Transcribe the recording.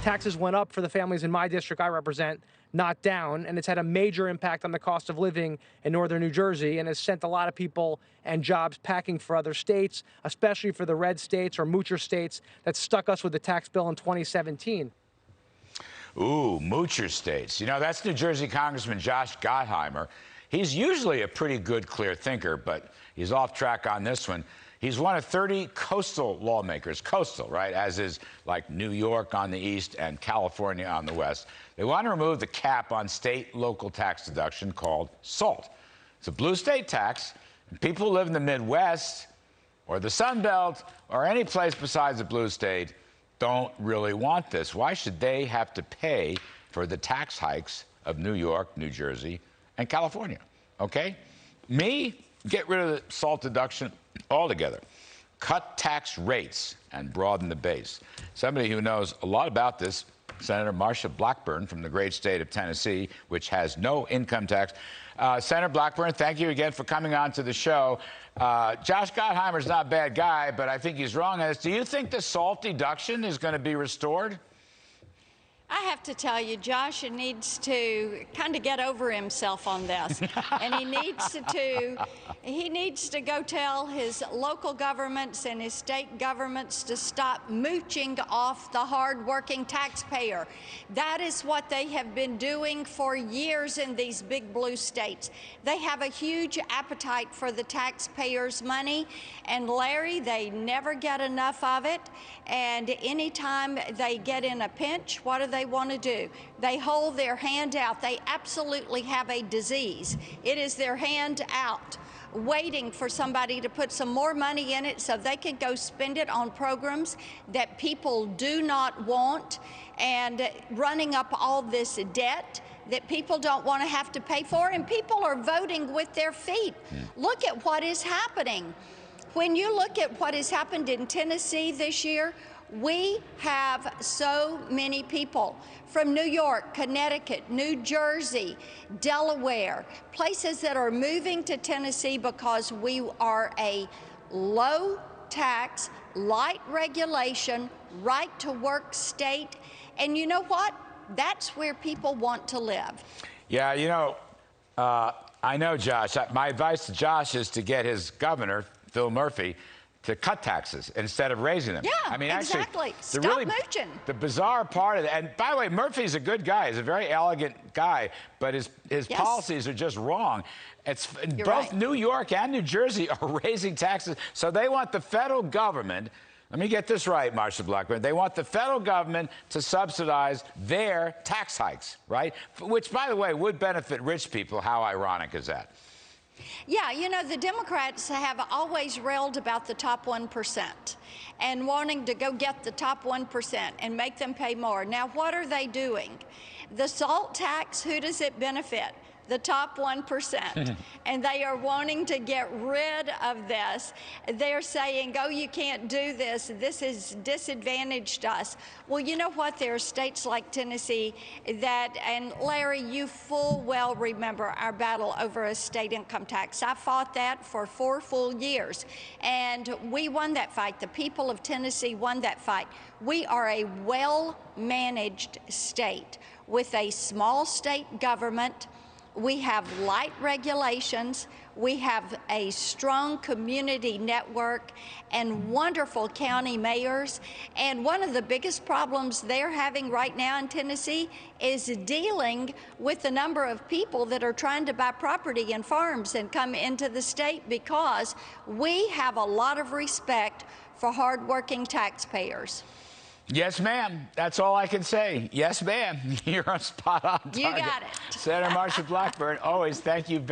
Taxes went up for the families in my district I represent, not down, and it's had a major impact on the cost of living in northern New Jersey and has sent a lot of people and jobs packing for other states, especially for the red states or moocher states that stuck us with the tax bill in 2017. Ooh, moocher states. You know, that's New Jersey Congressman Josh Gottheimer. He's usually a pretty good, clear thinker, but he's off track on this one. He's one of 30 coastal lawmakers, coastal, right, as is like New York on the east and California on the west. They want to remove the cap on state local tax deduction called SALT. It's a blue state tax, and people who live in the Midwest or the Sun Belt or any place besides a blue state don't really want this. Why should they have to pay for the tax hikes of New York, New Jersey, and California? Okay? Me, get rid of the SALT deduction altogether. Cut tax rates and broaden the base. Somebody who knows a lot about this, Senator Marsha Blackburn from the great state of Tennessee, which has no income tax. Senator Blackburn, thank you again for coming on to the show. Josh Gottheimer's not a bad guy, but I think he's wrong on this. Do you think the SALT deduction is going to be restored? I have to tell you, Josh needs to kind of get over himself on this. And he needs to go tell his local governments and his state governments to stop mooching off the hard-working taxpayer. That is what they have been doing for years in these big blue states. They have a huge appetite for the taxpayers' money, and Larry, they never get enough of it. And anytime they get in a pinch, what do they want to do? They hold their hand out. They absolutely have a disease. It is their hand out, waiting for somebody to put some more money in it so they can go spend it on programs that people do not want, and running up all this debt that people don't want to have to pay for, and people are voting with their feet. Look at what is happening. When you look at what has happened in Tennessee this year, we have so many people from New York, Connecticut, New Jersey, Delaware, places that are moving to Tennessee because we are a low tax, light regulation, right to work state. And you know what? That's where people want to live. Yeah, you know, I know Josh. My advice to Josh is to get his governor, Phil Murphy, to cut taxes instead of raising them. Yeah, I mean, exactly. Actually, Stop mooching. The bizarre part of that, and by the way, Murphy's a good guy. He's a very elegant guy, but his policies are just wrong. Both right. New York and New Jersey are raising taxes, so they want the federal government. Let me get this right, Marsha Blackburn. They want the federal government to subsidize their tax hikes, right? Which, by the way, would benefit rich people. How ironic is that? Yeah, you know, the Democrats have always railed about the top 1% and wanting to go get the top 1% and make them pay more. Now, what are they doing? The SALT tax, who does it benefit? The top 1%. And they are wanting to get rid of this. They're saying, oh, you can't do this. This has disadvantaged us. Well, you know what? There are states like Tennessee that, and Larry, you full well remember our battle over a state income tax. I fought that for 4 full years, and we won that fight. The people of Tennessee won that fight. We are a well-managed state with a small state government. We have light regulations, we have a strong community network, and wonderful county mayors. And one of the biggest problems they're having right now in Tennessee is dealing with the number of people that are trying to buy property and farms and come into the state, because we have a lot of respect for hardworking taxpayers. Yes, ma'am. That's all I can say. Yes, ma'am. You're on spot on target. You got it. Senator Marsha Blackburn, always thank you very much.